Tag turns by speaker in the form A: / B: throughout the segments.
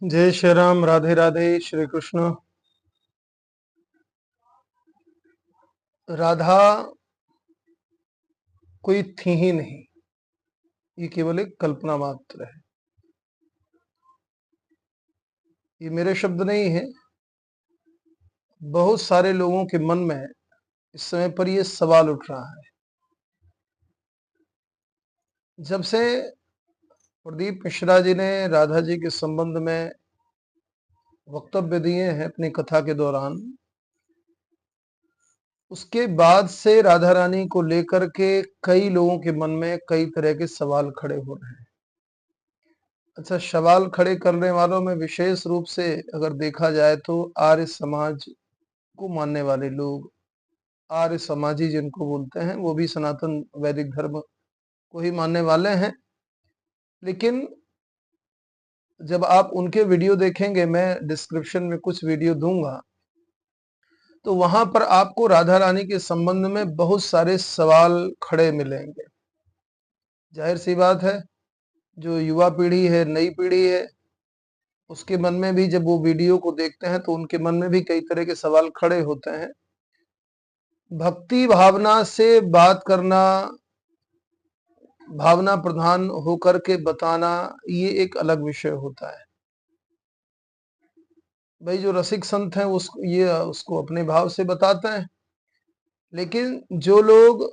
A: जय श्री राम। राधे राधे। श्री कृष्ण। राधा कोई थी ही नहीं, ये केवल एक कल्पना मात्र है। ये मेरे शब्द नहीं है, बहुत सारे लोगों के मन में इस समय पर ये सवाल उठ रहा है। जब से प्रदीप मिश्रा जी ने राधा जी के संबंध में वक्तव्य दिए हैं अपनी कथा के दौरान, उसके बाद से राधा रानी को लेकर के कई लोगों के मन में कई तरह के सवाल खड़े हो रहे हैं। अच्छा, सवाल खड़े करने वालों में विशेष रूप से अगर देखा जाए तो आर्य समाज को मानने वाले लोग, आर्य समाजी जिनको बोलते हैं, वो भी सनातन वैदिक धर्म को ही मानने वाले हैं। लेकिन जब आप उनके वीडियो देखेंगे, मैं डिस्क्रिप्शन में कुछ वीडियो दूंगा, तो वहां पर आपको राधा रानी के संबंध में बहुत सारे सवाल खड़े मिलेंगे। जाहिर सी बात है, जो युवा पीढ़ी है, नई पीढ़ी है, उसके मन में भी जब वो वीडियो को देखते हैं तो उनके मन में भी कई तरह के सवाल खड़े होते हैं। भक्ति भावना से बात करना, भावना प्रधान होकर के बताना, ये एक अलग विषय होता है। भाई, जो रसिक संत हैं उसको अपने भाव से बताते हैं। लेकिन जो लोग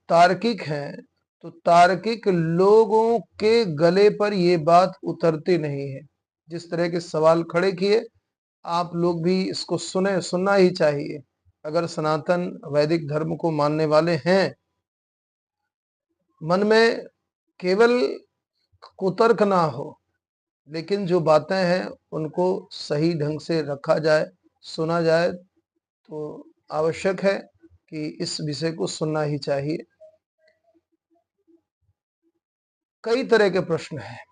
A: तार्किक हैं, तो तार्किक लोगों के गले पर ये बात उतरती नहीं है। जिस तरह के सवाल खड़े किए, आप लोग भी इसको सुनना ही चाहिए। अगर सनातन वैदिक धर्म को मानने वाले हैं, मन में केवल कुतर्क ना हो, लेकिन जो बातें हैं उनको सही ढंग से रखा जाए, सुना जाए, तो आवश्यक है कि इस विषय को सुनना ही चाहिए। कई तरह के प्रश्न हैं।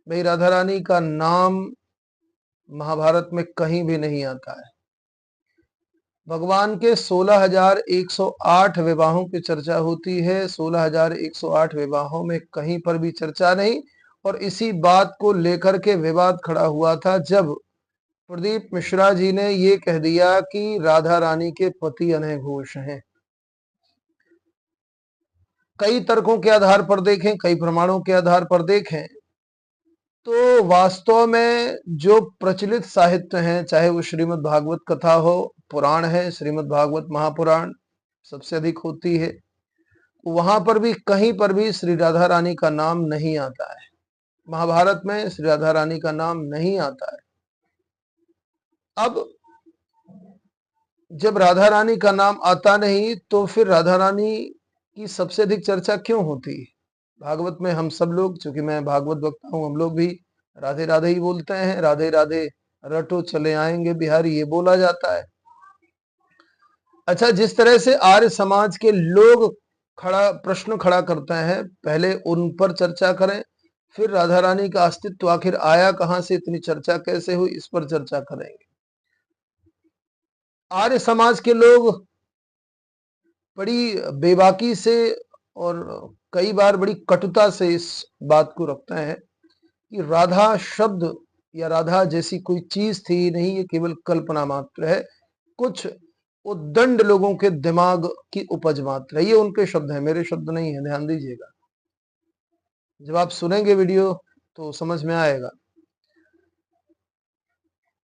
A: भाई, राधा रानी का नाम महाभारत में कहीं भी नहीं आता है। भगवान के 16,108 विवाहों की चर्चा होती है, 16,108 विवाहों में कहीं पर भी चर्चा नहीं। और इसी बात को लेकर के विवाद खड़ा हुआ था जब प्रदीप मिश्रा जी ने ये कह दिया कि राधा रानी के पति अनय घोष हैं। कई तर्कों के आधार पर देखें, कई प्रमाणों के आधार पर देखें, तो वास्तव में जो प्रचलित साहित्य हैं, चाहे वो श्रीमद् भागवत कथा हो, पुराण है, श्रीमद् भागवत महापुराण सबसे अधिक होती है, वहां पर भी कहीं पर भी श्री राधा रानी का नाम नहीं आता है। महाभारत में श्री राधा रानी का नाम नहीं आता है। अब जब राधा रानी का नाम आता नहीं, तो फिर राधा रानी की सबसे अधिक चर्चा क्यों होती है? भागवत में हम सब लोग, चूंकि मैं भागवत वक्ता हूं, हम लोग भी राधे राधे ही बोलते हैं। राधे राधे रटो चले आएंगे बिहारी, ये बोला जाता है। अच्छा, जिस तरह से आर्य समाज के लोग प्रश्न खड़ा करते हैं, पहले उन पर चर्चा करें, फिर राधा रानी का अस्तित्व आखिर आया कहां से, इतनी चर्चा कैसे हुई, इस पर चर्चा करेंगे। आर्य समाज के लोग बड़ी बेबाकी से और कई बार बड़ी कटुता से इस बात को रखते हैं कि राधा शब्द या राधा जैसी कोई चीज थी नहीं, ये केवल कल्पना मात्र है, कुछ उद्दंड लोगों के दिमाग की उपज मात्र है। ये उनके शब्द हैं, मेरे शब्द नहीं है, ध्यान दीजिएगा। जब आप सुनेंगे वीडियो तो समझ में आएगा।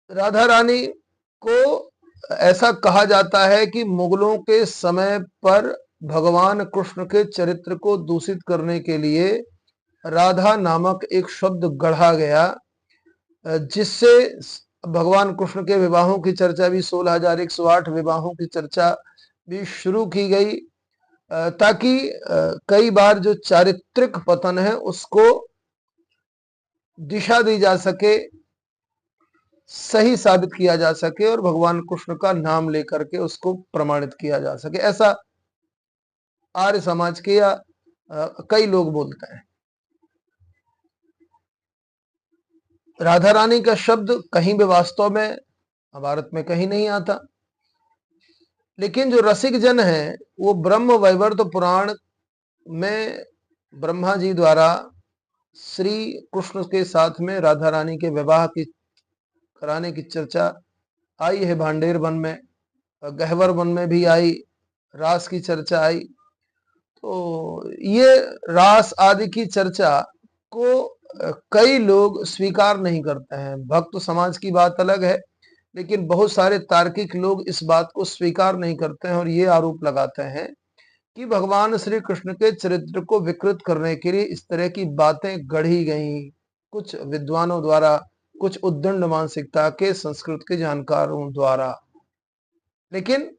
A: राधा रानी को ऐसा कहा जाता है कि मुगलों के समय पर भगवान कृष्ण के चरित्र को दूषित करने के लिए राधा नामक एक शब्द गढ़ा गया, जिससे भगवान कृष्ण के विवाहों की चर्चा भी, 16,108 विवाहों की चर्चा भी शुरू की गई, ताकि कई बार जो चारित्रिक पतन है उसको दिशा दी जा सके, सही साबित किया जा सके और भगवान कृष्ण का नाम लेकर के उसको प्रमाणित किया जा सके। ऐसा आर्य समाज के या कई लोग बोलते हैं। राधा रानी का शब्द कहीं भी वास्तव में महाभारत में कहीं नहीं आता। लेकिन जो रसिक जन है, वो ब्रह्म वैवर्त पुराण में ब्रह्मा जी द्वारा श्री कृष्ण के साथ में राधा रानी के विवाह की कराने की चर्चा आई है भांडेर वन में, गहवर वन में भी आई, रास की चर्चा आई। तो ये रास आदि की चर्चा को कई लोग स्वीकार नहीं करते हैं। भक्त समाज की बात अलग है, लेकिन बहुत सारे तार्किक लोग इस बात को स्वीकार नहीं करते हैं और ये आरोप लगाते हैं कि भगवान श्री कृष्ण के चरित्र को विकृत करने के लिए इस तरह की बातें गढ़ी गई कुछ विद्वानों द्वारा, कुछ उद्दंड मानसिकता के संस्कृत के जानकारों द्वारा। लेकिन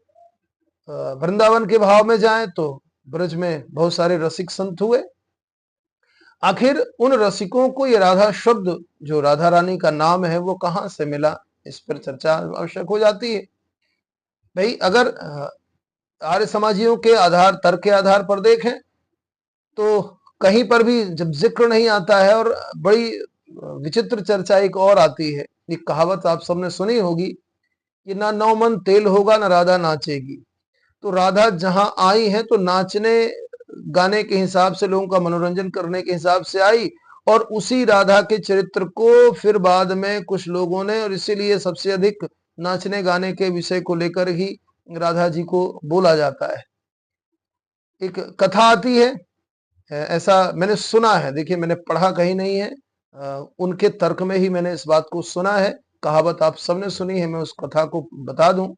A: वृंदावन के भाव में जाएं तो ब्रज में बहुत सारे रसिक संत हुए। आखिर उन रसिकों को ये राधा शब्द जो राधा रानी का नाम है वो कहां से मिला, इस पर चर्चा आवश्यक हो जाती है। भाई अगर आर्य समाजियों के आधार तर्क के आधार पर देखें तो कहीं पर भी जब जिक्र नहीं आता है, और बड़ी विचित्र चर्चा एक और आती है। एक कहावत आप सबने सुनी होगी कि ना नौ मन तेल होगा ना राधा नाचेगी। तो राधा जहां आई है तो नाचने गाने के हिसाब से, लोगों का मनोरंजन करने के हिसाब से आई, और उसी राधा के चरित्र को फिर बाद में कुछ लोगों ने, और इसीलिए सबसे अधिक नाचने गाने के विषय को लेकर ही राधा जी को बोला जाता है। एक कथा आती है, ऐसा मैंने सुना है, देखिए मैंने पढ़ा कहीं नहीं है, उनके तर्क में ही मैंने इस बात को सुना है। कहावत आप सबने सुनी है, मैं उस कथा को बता दूं।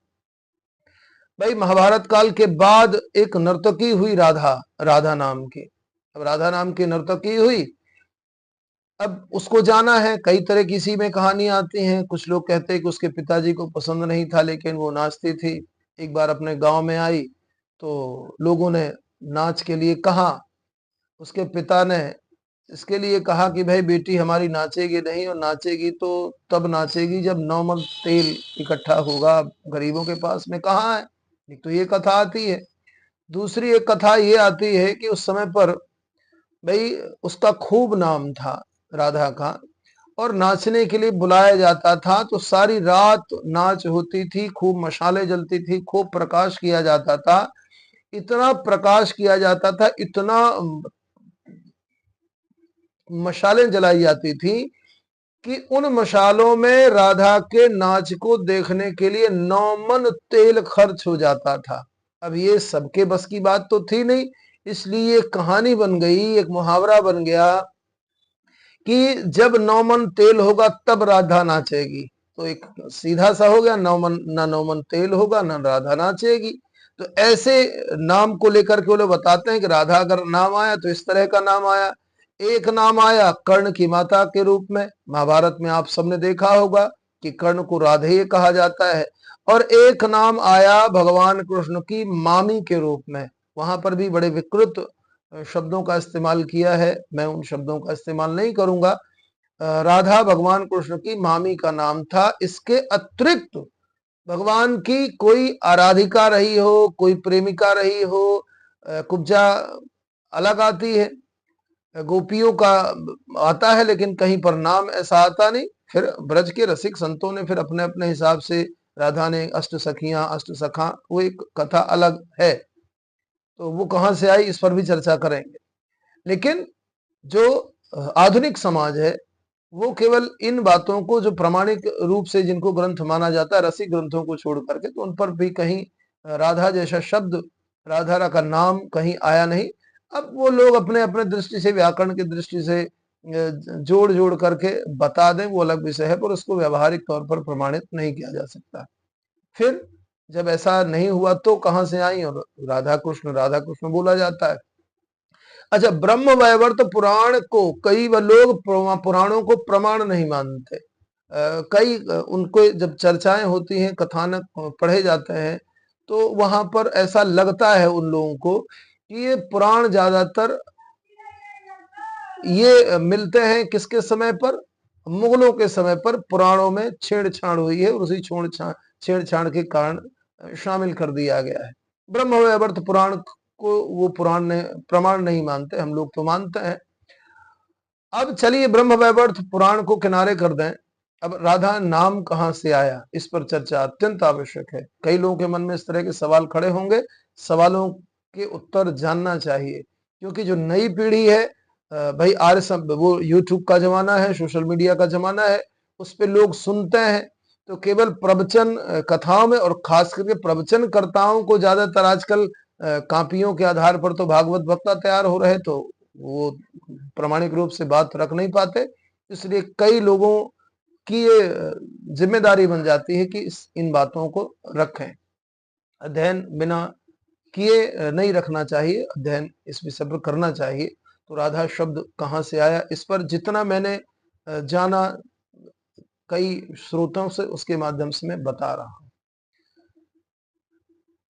A: भाई महाभारत काल के बाद एक नर्तकी हुई राधा, राधा नाम की। अब राधा नाम की नर्तकी हुई, अब उसको जाना है, कई तरह की इसी में कहानी आती हैं। कुछ लोग कहते हैं कि उसके पिताजी को पसंद नहीं था, लेकिन वो नाचती थी। एक बार अपने गांव में आई तो लोगों ने नाच के लिए कहा, उसके पिता ने इसके लिए कहा कि भाई बेटी हमारी नाचेगी नहीं, और नाचेगी तो तब नाचेगी जब 9 मन तेल इकट्ठा होगा। गरीबों के पास में कहाँ है। एक तो ये कथा आती है। दूसरी एक कथा ये आती है कि उस समय पर भाई उसका खूब नाम था राधा का, और नाचने के लिए बुलाया जाता था तो सारी रात नाच होती थी, खूब मशालें जलती थी, खूब प्रकाश किया जाता था। इतना प्रकाश किया जाता था, इतना मशालें जलाई जाती थी कि उन मशालों में राधा के नाच को देखने के लिए 9 मन तेल खर्च हो जाता था। अब ये सबके बस की बात तो थी नहीं, इसलिए कहानी बन गई, एक मुहावरा बन गया कि जब 9 मन तेल होगा तब राधा नाचेगी। तो एक सीधा सा हो गया, 9 मन ना 9 मन तेल होगा ना राधा नाचेगी। तो ऐसे नाम को लेकर के वो लोग बताते हैं कि राधा अगर नाम आया तो इस तरह का नाम आया। एक नाम आया कर्ण की माता के रूप में, महाभारत में आप सबने देखा होगा कि कर्ण को राधेय कहा जाता है। और एक नाम आया भगवान कृष्ण की मामी के रूप में, वहां पर भी बड़े विकृत शब्दों का इस्तेमाल किया है, मैं उन शब्दों का इस्तेमाल नहीं करूंगा। राधा भगवान कृष्ण की मामी का नाम था। इसके अतिरिक्त भगवान की कोई आराधिका रही हो, कोई प्रेमिका रही हो, कुब्जा अलग आती है, गोपियों का आता है, लेकिन कहीं पर नाम ऐसा आता नहीं। फिर ब्रज के रसिक संतों ने फिर अपने अपने हिसाब से, राधा ने अष्ट सखियां अष्ट सखा, वो एक कथा अलग है, तो वो कहां से आई इस पर भी चर्चा करेंगे। लेकिन जो आधुनिक समाज है वो केवल इन बातों को, जो प्रामाणिक रूप से जिनको ग्रंथ माना जाता है, रसिक ग्रंथों को छोड़ करके, तो उन पर भी कहीं राधा जैसा शब्द, राधा का नाम कहीं आया नहीं। अब वो लोग अपने अपने दृष्टि से, व्याकरण की दृष्टि से जोड़ जोड़ करके बता दें, वो अलग विषय है, पर उसको व्यवहारिक तौर पर प्रमाणित नहीं किया जा सकता। फिर जब ऐसा नहीं हुआ तो कहां से आई, और राधा कृष्ण बोला जाता है। अच्छा, ब्रह्म वैवर्त पुराण को कई लोग पुराणों को प्रमाण नहीं मानते। कई उनको जब चर्चाएं होती हैं, कथानक पढ़े जाते हैं, तो वहां पर ऐसा लगता है उन लोगों को कि ये पुराण ज्यादातर ये मिलते हैं किसके समय पर, मुगलों के समय पर पुराणों में छेड़छाड़ हुई है, और उसी छेड़छाड़ के कारण शामिल कर दिया गया है। ब्रह्म वैवर्त पुराण को वो पुराण ने प्रमाण नहीं मानते, हम लोग तो मानते हैं। अब चलिए ब्रह्म वैवर्त पुराण को किनारे कर दें। अब राधा नाम कहां से आया, इस पर चर्चा अत्यंत आवश्यक है। कई लोगों के मन में इस तरह के सवाल खड़े होंगे, सवालों के उत्तर जानना चाहिए, क्योंकि जो नई पीढ़ी है भाई वो यूट्यूब का जमाना है, सोशल मीडिया का जमाना है, उस पे लोग सुनते हैं। तो केवल प्रवचन कथाओं में, और खास करके प्रवचन कर्ताओं को ज्यादातर आजकल कापियों के आधार पर तो भागवत वक्ता तैयार हो रहे, तो वो प्रामाणिक रूप से बात रख नहीं पाते। इसलिए कई लोगों की ये जिम्मेदारी बन जाती है कि इन बातों को रखें। अध्ययन बिना किए नहीं रखना चाहिए, अध्ययन इस विषय पर करना चाहिए। तो राधा शब्द कहाँ से आया, इस पर जितना मैंने जाना कई स्रोतों से, उसके माध्यम से मैं बता रहा हूं।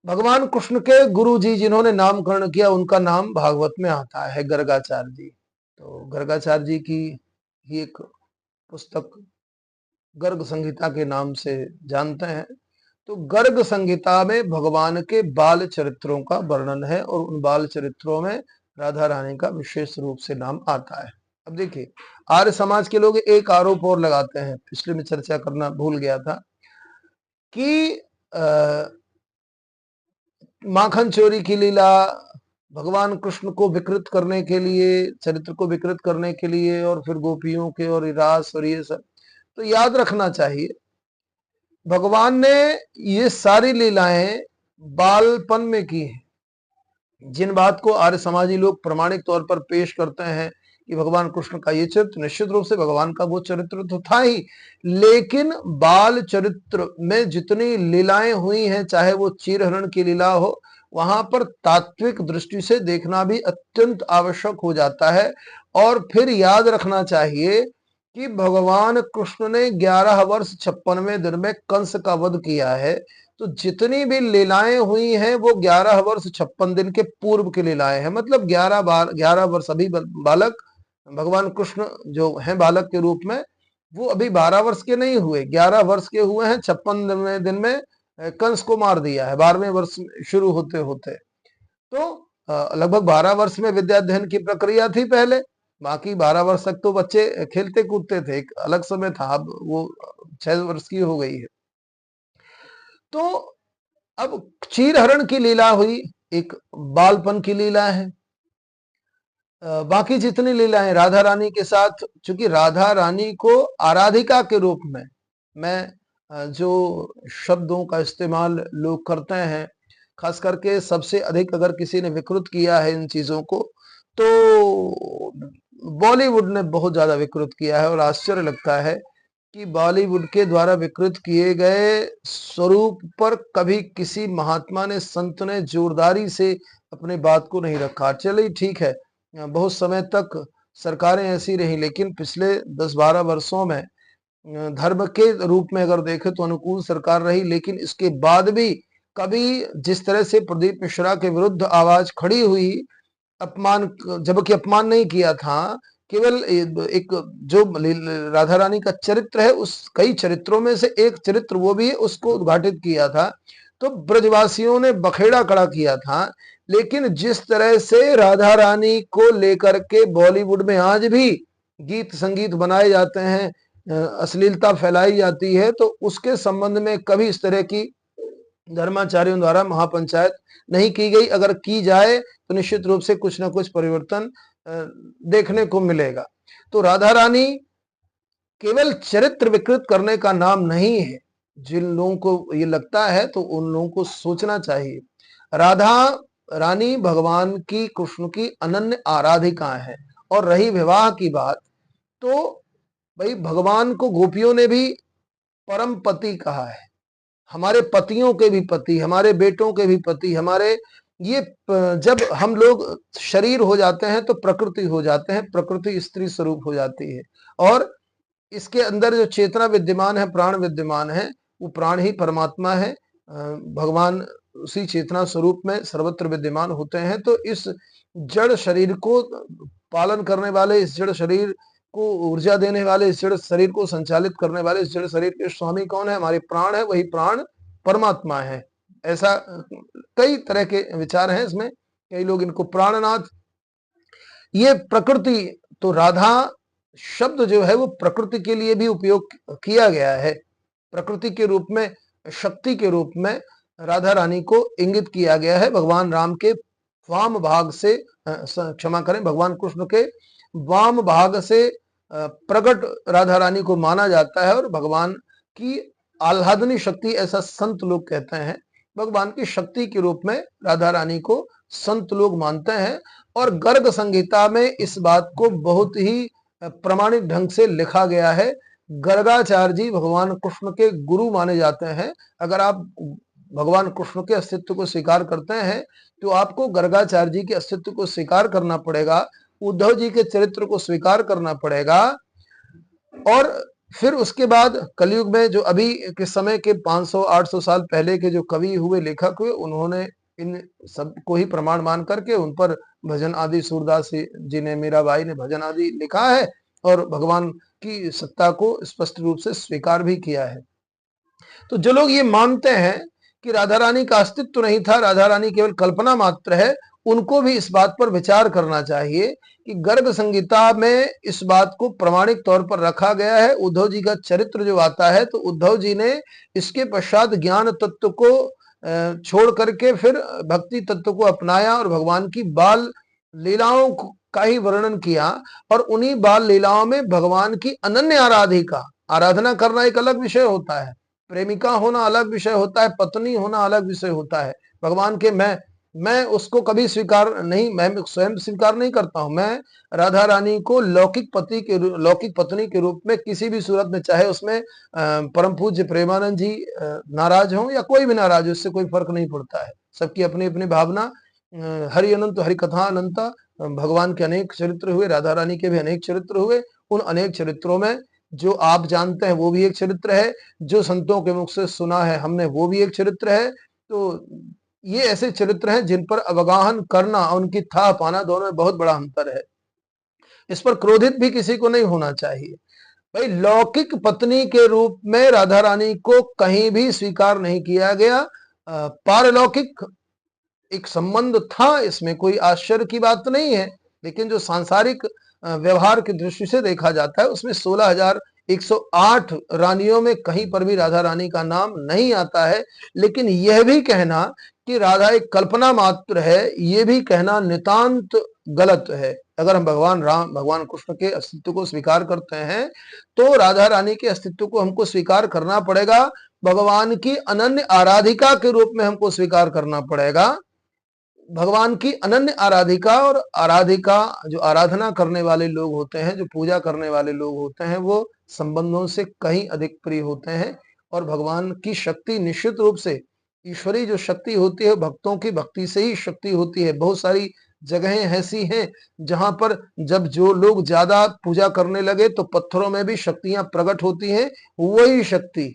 A: भगवान कृष्ण के गुरु जी जिन्होंने नामकरण किया, उनका नाम भागवत में आता है, गर्गाचार्य जी। तो गर्गाचार्य जी की ही एक पुस्तक गर्ग संहिता के नाम से जानते हैं। तो गर्ग संहिता में भगवान के बाल चरित्रों का वर्णन है, और उन बाल चरित्रों में राधा रानी का विशेष रूप से नाम आता है। अब देखिए, आर्य समाज के लोग एक आरोप और लगाते हैं, पिछले में चर्चा करना भूल गया था, कि माखन चोरी की लीला भगवान कृष्ण को विकृत करने के लिए, चरित्र को विकृत करने के लिए, और फिर गोपियों के और रास और ये सब। तो याद रखना चाहिए, भगवान ने ये सारी लीलाएं बालपन में की हैं। जिन बात को आर्य समाजी लोग प्रमाणिक तौर पर पेश करते हैं कि भगवान कृष्ण का ये चरित्र, निश्चित रूप से भगवान का वो चरित्र तो था ही, लेकिन बाल चरित्र में जितनी लीलाएं हुई हैं, चाहे वो चीरहरण की लीला हो, वहां पर तात्विक दृष्टि से देखना भी अत्यंत आवश्यक हो जाता है। और फिर याद रखना चाहिए कि भगवान कृष्ण ने 11 वर्ष 56वें दिन में कंस का वध किया है। तो जितनी भी लीलाएं हुई हैं वो 11 वर्ष 56 दिन के पूर्व की लीलाएं हैं। मतलब 11 वर्ष, अभी बालक भगवान कृष्ण जो हैं बालक के रूप में, वो अभी 12 वर्ष के नहीं हुए, 11 वर्ष के हुए हैं। 56वें दिन में कंस को मार दिया है, 12वें वर्ष शुरू होते होते। तो लगभग 12 वर्ष में विद्याध्ययन की प्रक्रिया थी पहले, बाकी 12 वर्ष तक तो बच्चे खेलते कूदते थे, एक अलग समय था। अब वो 6 वर्ष की हो गई है। तो अब चीरहरण की लीला हुई, एक बालपन की लीला है। बाकी जितनी लीलाएं राधा रानी के साथ, चूंकि राधा रानी को आराधिका के रूप में, मैं जो शब्दों का इस्तेमाल लोग करते हैं, खास करके सबसे अधिक अगर किसी ने विकृत किया है इन चीजों को, तो बॉलीवुड ने बहुत ज्यादा विकृत किया है। और आश्चर्य लगता है कि बॉलीवुड के द्वारा विकृत किए गए स्वरूप पर कभी किसी महात्मा ने, संत ने जोरदारी से अपने बात को नहीं रखा। चलिए ठीक है, बहुत समय तक सरकारें ऐसी रही, लेकिन पिछले 10-12 वर्षों में धर्म के रूप में अगर देखें तो अनुकूल सरकार रही, लेकिन इसके बाद भी कभी जिस तरह से प्रदीप मिश्रा के विरुद्ध आवाज खड़ी हुई, अपमान, जबकि अपमान नहीं किया था, केवल एक जो राधा रानी का चरित्र है, उस कई चरित्रों में से एक चरित्र वो भी है, उसको उद्घाटित किया था, तो ब्रजवासियों ने बखेड़ा खड़ा किया था। लेकिन जिस तरह से राधा रानी को लेकर के बॉलीवुड में आज भी गीत संगीत बनाए जाते हैं, अश्लीलता फैलाई जाती है, तो उसके संबंध में कभी इस तरह की धर्माचार्यों द्वारा महापंचायत नहीं की गई। अगर की जाए तो निश्चित रूप से कुछ ना कुछ परिवर्तन देखने को मिलेगा। तो राधा रानी केवल चरित्र विकृत करने का नाम नहीं है। जिन लोगों को ये लगता है तो उन लोगों को सोचना चाहिए, राधा रानी भगवान की, कृष्ण की अनन्य आराधिका है। और रही विवाह की बात, तो भाई भगवान को गोपियों ने भी परम पति कहा है, हमारे पतियों के भी पति, हमारे बेटों के भी पति, हमारे ये जब हम लोग शरीर हो जाते हैं तो प्रकृति हो जाते हैं, प्रकृति स्त्री स्वरूप हो जाती है। और इसके अंदर जो चेतना विद्यमान है, प्राण विद्यमान है, वो प्राण ही परमात्मा है। भगवान उसी चेतना स्वरूप में सर्वत्र विद्यमान होते हैं। तो इस जड़ शरीर को पालन करने वाले, इस जड़ शरीर को ऊर्जा देने वाले, इस जड़ शरीर को संचालित करने वाले, इस जड़ शरीर के स्वामी कौन है? हमारे प्राण है, वही प्राण परमात्मा है। ऐसा कई तरह के विचार हैं इसमें, कई लोग इनको प्राणनाथ, ये प्रकृति, तो राधा शब्द जो है वो प्रकृति के लिए भी उपयोग किया गया है। प्रकृति के रूप में, शक्ति के रूप में राधा रानी को इंगित किया गया है। भगवान राम के वाम भाग से, क्षमा करें, भगवान कृष्ण के वाम भाग से प्रकट राधा रानी को माना जाता है और भगवान की आह्लादनी शक्ति, ऐसा संत लोग कहते हैं। भगवान की शक्ति के रूप में राधा रानी को संत लोग मानते हैं और गर्ग संहिता में इस बात को बहुत ही प्रमाणिक ढंग से लिखा गया है। गर्गाचार्य जी भगवान कृष्ण के गुरु माने जाते हैं। अगर आप भगवान कृष्ण के अस्तित्व को स्वीकार करते हैं तो आपको गर्गाचार्य जी के अस्तित्व को स्वीकार करना पड़ेगा, उद्धव जी के चरित्र को स्वीकार करना पड़ेगा। और फिर उसके बाद कलयुग में जो अभी के समय के 500-800 साल पहले के जो कवि हुए, लेखक हुए, उन्होंने इन सबको ही प्रमाण मान करके उन पर भजन आदि, सूरदास जी ने, मीराबाई ने भजन आदि लिखा है और भगवान की सत्ता को स्पष्ट रूप से स्वीकार भी किया है। तो जो लोग ये मानते हैं कि राधा रानी का अस्तित्व नहीं था, राधा रानी केवल कल्पना मात्र है, उनको भी इस बात पर विचार करना चाहिए कि गर्ग संहिता में इस बात को प्रमाणिक तौर पर रखा गया है। उद्धव जी का चरित्र जो आता है तो उद्धव जी ने इसके पश्चात ज्ञान तत्व को छोड़ करके फिर भक्ति तत्व को अपनाया और भगवान की बाल लीलाओं का ही वर्णन किया। और उन्हीं बाल लीलाओं में भगवान की अनन्य आराधना करना एक अलग विषय होता है, प्रेमिका होना अलग विषय होता है, पत्नी होना अलग विषय होता है। भगवान के मैं उसको कभी स्वीकार नहीं, मैं स्वयं स्वीकार नहीं करता हूं। मैं राधा रानी को लौकिक पत्नी के रूप में किसी भी सूरत में, चाहे उसमें परम पूज्य प्रेमानंद जी नाराज हो या कोई भी नाराज हो, इससे कोई फर्क नहीं पड़ता है। सबकी अपनी अपनी भावना। हरि अनंत हरि कथा अनंता। भगवान के अनेक चरित्र हुए, राधा रानी के भी अनेक चरित्र हुए। उन अनेक चरित्रों में जो आप जानते हैं वो भी एक चरित्र है, जो संतों के मुख से सुना है हमने वो भी एक चरित्र है। तो ये ऐसे चरित्र हैं जिन पर अवगाहन करना और उनकी था पाना, दोनों में बहुत बड़ा अंतर है। इस पर क्रोधित भी किसी को नहीं होना चाहिए। भाई, लौकिक पत्नी के रूप में राधा रानी को कहीं भी स्वीकार नहीं किया गया। पारलौकिक एक संबंध था, इसमें कोई आश्चर्य की बात नहीं है। लेकिन जो सांसारिक व्यवहार की दृष्टि से देखा जाता है उसमें 16,108 रानियों में कहीं पर भी राधा रानी का नाम नहीं आता है। लेकिन यह भी कहना कि राधा एक कल्पना मात्र है, यह भी कहना नितांत गलत है। अगर हम भगवान राम, भगवान कृष्ण के अस्तित्व को स्वीकार करते हैं तो राधा रानी के अस्तित्व को हमको स्वीकार करना पड़ेगा, भगवान की अनन्य आराधिका के रूप में हमको स्वीकार करना पड़ेगा। भगवान की अनन्य आराधिका और आराधिका, जो आराधना करने वाले लोग होते हैं, जो पूजा करने वाले लोग होते हैं, वो संबंधों से कहीं अधिक प्रिय होते हैं। और भगवान की शक्ति निश्चित रूप से, ईश्वरीय जो शक्ति होती है भक्तों की भक्ति से ही शक्ति होती है। बहुत सारी जगहें ऐसी हैं जहां पर जब जो लोग ज्यादा पूजा करने लगे तो पत्थरों में भी शक्तियां प्रकट होती हैं। वही शक्ति,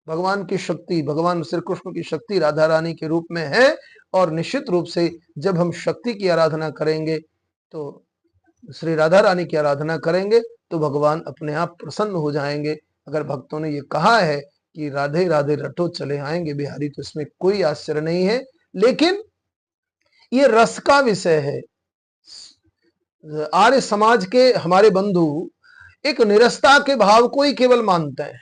A: भगवान की शक्ति, भगवान श्री कृष्ण की शक्ति राधा रानी के रूप में है। और निश्चित रूप से जब हम शक्ति की आराधना करेंगे, तो श्री राधा रानी की आराधना करेंगे, तो भगवान अपने आप प्रसन्न हो जाएंगे। अगर भक्तों ने ये कहा है कि राधे राधे रटो चले आएंगे बिहारी, तो इसमें कोई आश्चर्य नहीं है। लेकिन ये रस का विषय है। आर्य समाज के हमारे बंधु एक निरस्ता के भाव को ही केवल मानते हैं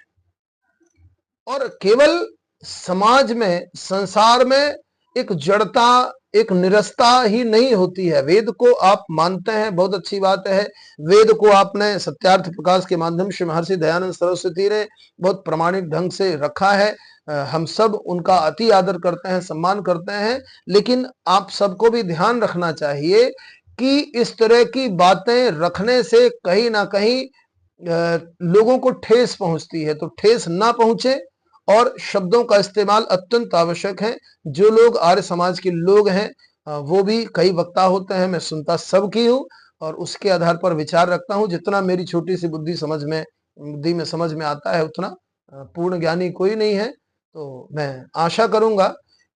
A: और केवल समाज में, संसार में एक जड़ता, एक निरस्ता ही नहीं होती है। वेद को आप मानते हैं, बहुत अच्छी बात है। वेद को आपने सत्यार्थ प्रकाश के माध्यम से महर्षि दयानंद सरस्वती ने बहुत प्रमाणिक ढंग से रखा है। हम सब उनका अति आदर करते हैं, सम्मान करते हैं। लेकिन आप सबको भी ध्यान रखना चाहिए कि इस तरह की बातें रखने से कहीं ना कहीं लोगों को ठेस पहुंचती है। तो ठेस ना पहुंचे और शब्दों का इस्तेमाल अत्यंत आवश्यक है। जो लोग आर्य समाज के लोग हैं, वो भी कई वक्ता होते हैं, मैं सुनता सबकी हूँ और उसके आधार पर विचार रखता हूँ। जितना मेरी छोटी सी बुद्धि में समझ में आता है, उतना पूर्ण ज्ञानी कोई नहीं है। तो मैं आशा करूंगा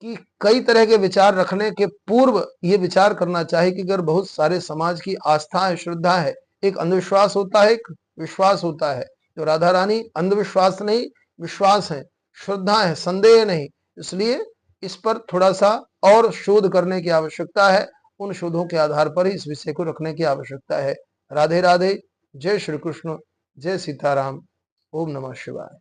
A: कि कई तरह के विचार रखने के पूर्व ये विचार करना चाहिए कि अगर बहुत सारे समाज की आस्था है, श्रद्धा है, एक अंधविश्वास होता है, एक विश्वास होता है। तो राधा रानी अंधविश्वास नहीं, विश्वास है, श्रद्धा है, संदेह नहीं। इसलिए इस पर थोड़ा सा और शोध करने की आवश्यकता है। उन शोधों के आधार पर ही इस विषय को रखने की आवश्यकता है। राधे राधे। जय श्री कृष्ण, जय सीताराम। ओम नमः शिवाय।